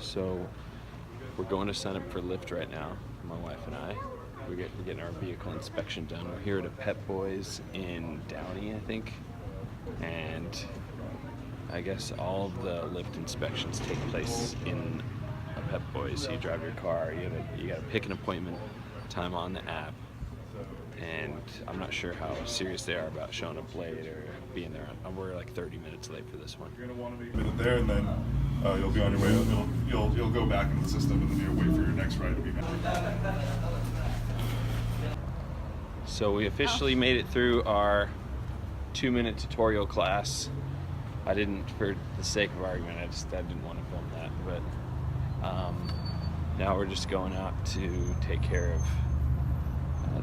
So we're going to sign up for Lyft right now, my wife and I. We're getting our vehicle inspection done. We're here at Pep Boys in Downey, I think. And I guess all of the Lyft inspections take place in a Pep Boys. So you drive your car, you gotta pick an appointment time on the app. And I'm not sure how serious they are about showing up late or being there. We're like 30 minutes late for this one. You're gonna want to be a minute there, and then you'll be on your way. You'll go back into the system, and then you'll wait for your next ride to be made. So we officially made it through our 2-minute tutorial class. I didn't, for the sake of argument, I didn't want to film that. But now we're just going out to take care of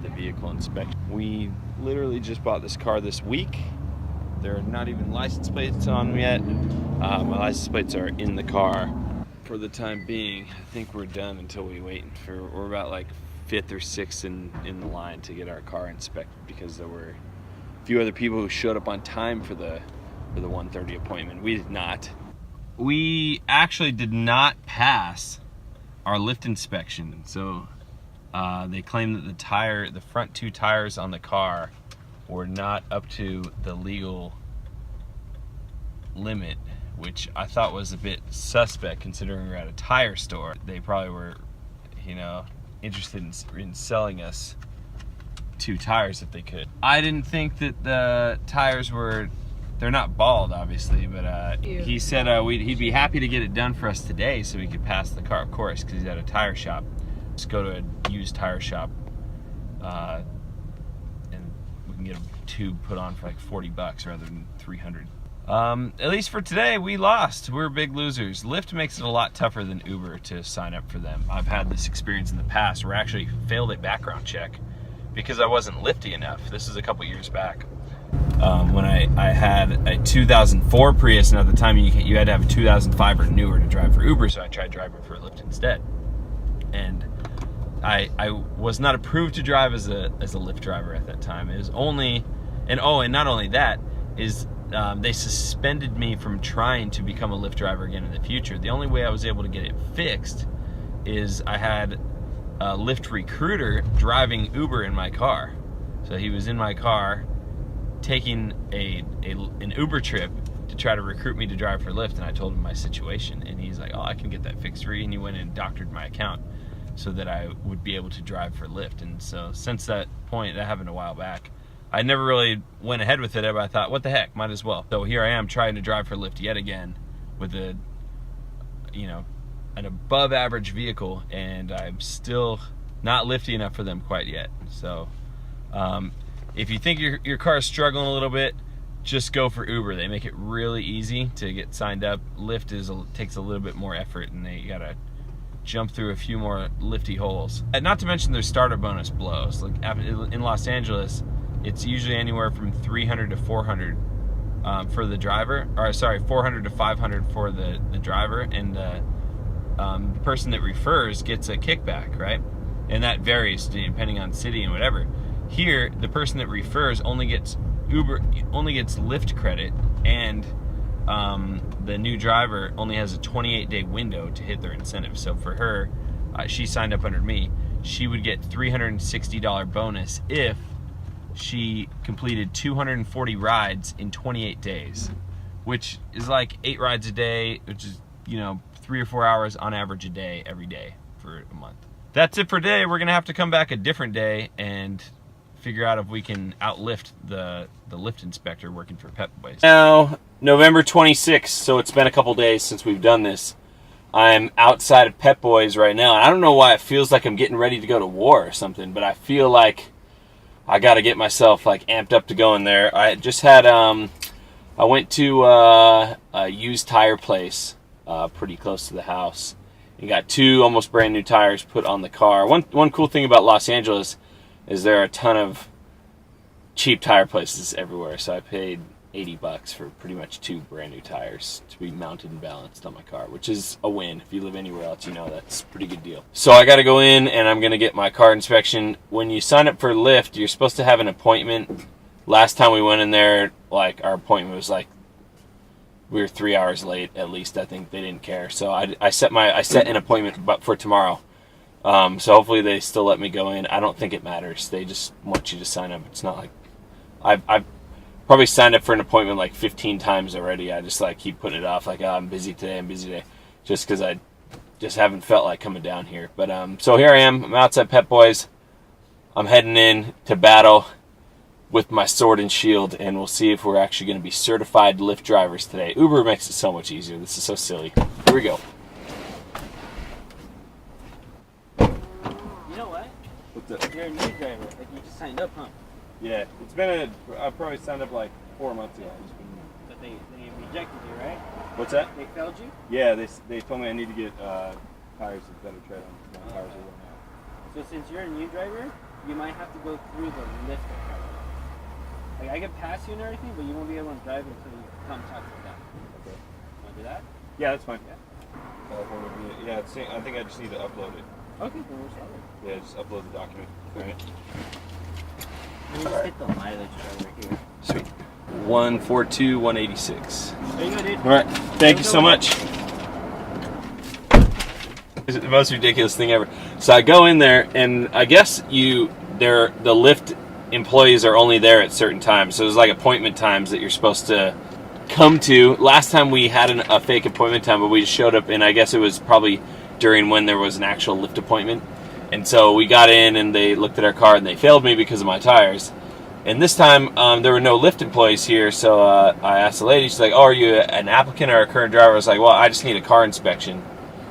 the vehicle inspection. We literally just bought this car this week. There are not even license plates on them yet. My license plates are in the car. For the time being, I think we're done until we wait for, we're about like 5th or 6th in the line to get our car inspected, because there were a few other people who showed up on time for the 1:30 appointment. We did not. We actually did not pass our Lyft inspection. So they claimed that the front 2 tires on the car were not up to the legal limit, which I thought was a bit suspect considering we're at a tire store. They probably were, interested in selling us 2 tires if they could. I didn't think that the tires they're not bald, obviously, but he said he'd be happy to get it done for us today so we could pass the car, of course, because he's at a tire shop. Just go to a used tire shop and we can get a tube put on for like $40 rather than $300. At least for today, we lost. We're big losers. Lyft makes it a lot tougher than Uber to sign up for them. I've had this experience in the past where I actually failed a background check because I wasn't Lyfty enough. This is a couple years back. When I had a 2004 Prius, and at the time you had to have a 2005 or newer to drive for Uber, so I tried driving for Lyft instead. And I was not approved to drive as a Lyft driver at that time. It was only, and not only that, is they suspended me from trying to become a Lyft driver again in the future. The only way I was able to get it fixed is I had a Lyft recruiter driving Uber in my car. So he was in my car taking an Uber trip to try to recruit me to drive for Lyft, and I told him my situation, and he's like, oh, I can get that fixed for you, and he went and doctored my account so that I would be able to drive for Lyft. And so since that point, that happened a while back, I never really went ahead with it, but I thought, what the heck, might as well. So here I am trying to drive for Lyft yet again with an above average vehicle, and I'm still not Lyfty enough for them quite yet. So if you think your car is struggling a little bit, just go for Uber. They make it really easy to get signed up. Lyft takes a little bit more effort, and you gotta jump through a few more Lyfty holes. And not to mention their starter bonus blows. Like in Los Angeles, it's usually anywhere from $300 to $400 for the driver, or sorry, $400 to $500 for the driver, and the person that refers gets a kickback, right? And that varies depending on city and whatever. Here, the person that refers only gets Lyft credit, and the new driver only has a 28-day window to hit their incentive. So for her, she signed up under me, she would get $360 bonus if she completed 240 rides in 28 days, which is like 8 rides a day, which is 3 or 4 hours on average a day every day for a month. That's it for today. We're gonna have to come back a different day and figure out if we can outlift the Lyft inspector working for Pep Boys. Now, November 26th, so it's been a couple days since we've done this. I'm outside of Pep Boys right now. I don't know why it feels like I'm getting ready to go to war or something, but I feel like I got to get myself like amped up to go in there. I just had I went to a used tire place pretty close to the house and got 2 almost brand new tires put on the car. One cool thing about Los Angeles is there are a ton of cheap tire places everywhere. So I paid $80 for pretty much 2 brand new tires to be mounted and balanced on my car, which is a win. If you live anywhere else, that's a pretty good deal. So I got to go in and I'm going to get my car inspection. When you sign up for Lyft, you're supposed to have an appointment. Last time we went in there, like, our appointment was like we were 3 hours late at least. I think they didn't care. So I set an appointment for tomorrow. So hopefully they still let me go in. I don't think it matters. They just want you to sign up. It's not like I've probably signed up for an appointment like 15 times already. I just like keep putting it off. Like, oh, I'm busy today, just because I just haven't felt like coming down here. But so here I am. I'm outside Pep Boys. I'm heading in to battle with my sword and shield, and we'll see if we're actually going to be certified Lyft drivers today. Uber makes it so much easier. This is so silly. Here we go. You know what? What's up? You're a new driver. Like you just signed up, huh? Yeah, it's been I probably signed up like 4 months ago. But they rejected you, right? What's that? They failed you? Yeah, they told me I need to get tires with better tread on. My tires are worn out. So since you're a new driver, you might have to go through the Lyft account. Like I can pass you and everything, but you won't be able to drive until you come talk to them. Okay. Want to do that? Yeah, that's fine. Yeah. Yeah, I think I just need to upload it. Okay, then we'll start it. Yeah, just upload the document. All right. Let me just hit the mileage over here. Sweet. 142, 186. There you go, dude. All right. Thank you so much. It's the most ridiculous thing ever. So I go in there, and I guess the Lyft employees are only there at certain times. So there's like appointment times that you're supposed to come to. Last time we had a fake appointment time, but we just showed up, and I guess it was probably during when there was an actual Lyft appointment. And so we got in, and they looked at our car, and they failed me because of my tires. And this time, there were no Lyft employees here, so I asked the lady, she's like, oh, are you an applicant or a current driver? I was like, well, I just need a car inspection.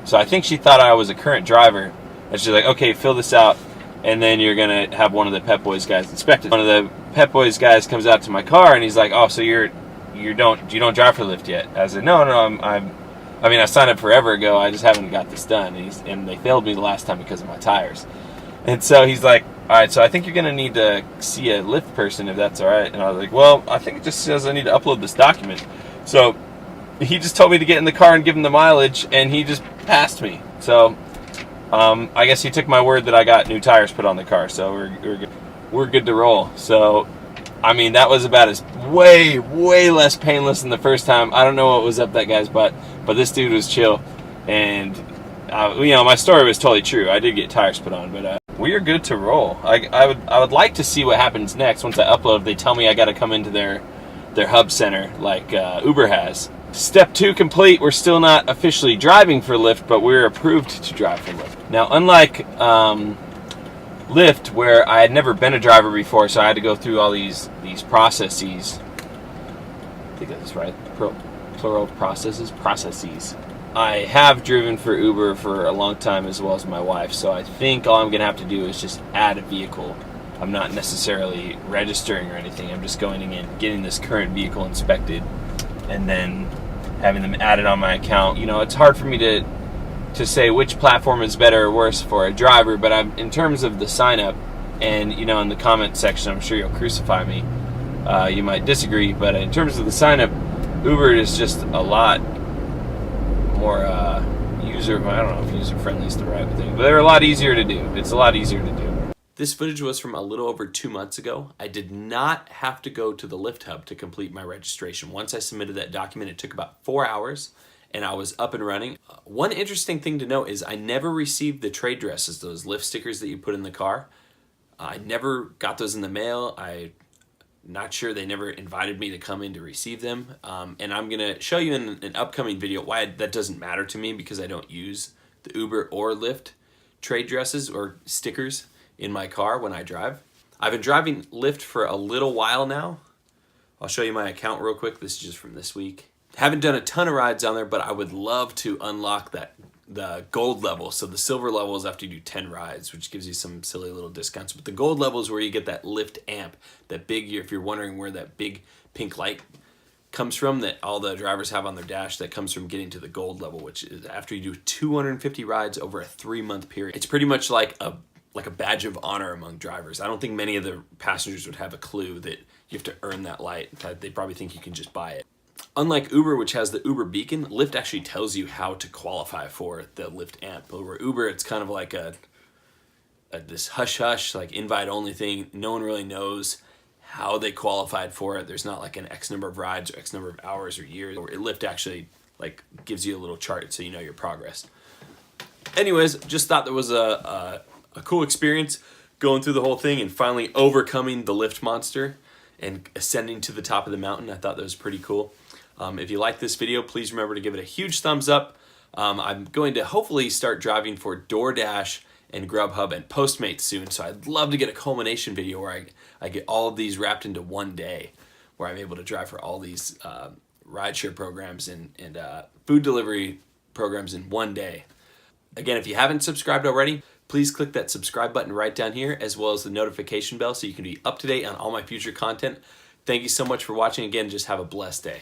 So I think she thought I was a current driver. And she's like, okay, fill this out, and then you're going to have one of the Pep Boys guys inspect it. One of the Pep Boys guys comes out to my car, and he's like, oh, so you don't drive for Lyft yet? I said, no, I signed up forever ago. I just haven't got this done. And they failed me the last time because of my tires. And so he's like, all right, so I think you're going to need to see a Lyft person if that's all right. And I was like, well, I think it just says I need to upload this document. So he just told me to get in the car and give him the mileage, and he just passed me. So I guess he took my word that I got new tires put on the car. So we're good to roll. So, I mean, that was about as way less painless than the first time. I don't know what was up that guy's butt, but this dude was chill. And, my story was totally true. I did get tires put on, but we are good to roll. I would like to see what happens next. Once I upload, they tell me I got to come into their hub center like Uber has. Step 2 complete. We're still not officially driving for Lyft, but we're approved to drive for Lyft. Now, unlike Lyft, where I had never been a driver before, so I had to go through all these processes. I think that's right. Plural processes. I have driven for Uber for a long time, as well as my wife, so I think all I'm going to have to do is just add a vehicle. I'm not necessarily registering or anything. I'm just going in, getting this current vehicle inspected, and then having them added on my account. It's hard for me to say which platform is better or worse for a driver, but in terms of the sign up, and in the comment section, I'm sure you'll crucify me. You might disagree, but in terms of the sign up, Uber is just a lot more I don't know if user friendly is the right thing, but they're a lot easier to do. It's a lot easier to do. This footage was from a little over 2 months ago. I did not have to go to the Lyft hub to complete my registration. Once I submitted that document, it took about 4 hours, and I was up and running. One interesting thing to note is I never received the trade dresses, those Lyft stickers that you put in the car. I never got those in the mail. I'm not sure, they never invited me to come in to receive them. And I'm gonna show you in an upcoming video why that doesn't matter to me, because I don't use the Uber or Lyft trade dresses or stickers in my car when I drive. I've been driving Lyft for a little while now. I'll show you my account real quick. This is just from this week. Haven't done a ton of rides on there, but I would love to unlock the gold level. So the silver level is after you do 10 rides, which gives you some silly little discounts. But the gold level is where you get that Lyft amp, that big, if you're wondering where that big pink light comes from that all the drivers have on their dash, that comes from getting to the gold level, which is after you do 250 rides over a 3-month period. It's pretty much like a badge of honor among drivers. I don't think many of the passengers would have a clue that you have to earn that light. They probably think you can just buy it. Unlike Uber, which has the Uber beacon, Lyft actually tells you how to qualify for the Lyft amp. Over Uber, it's kind of like this hush-hush, like invite-only thing. No one really knows how they qualified for it. There's not like an X number of rides or X number of hours or years. Or Lyft actually like gives you a little chart so you know your progress. Anyways, just thought that was a cool experience going through the whole thing and finally overcoming the Lyft monster and ascending to the top of the mountain. I thought that was pretty cool. If you like this video, please remember to give it a huge thumbs up. I'm going to hopefully start driving for DoorDash and Grubhub and Postmates soon, so I'd love to get a culmination video where I get all of these wrapped into one day, where I'm able to drive for all these rideshare programs and food delivery programs in one day. Again, if you haven't subscribed already, please click that subscribe button right down here, as well as the notification bell so you can be up to date on all my future content. Thank you so much for watching. Again, just have a blessed day.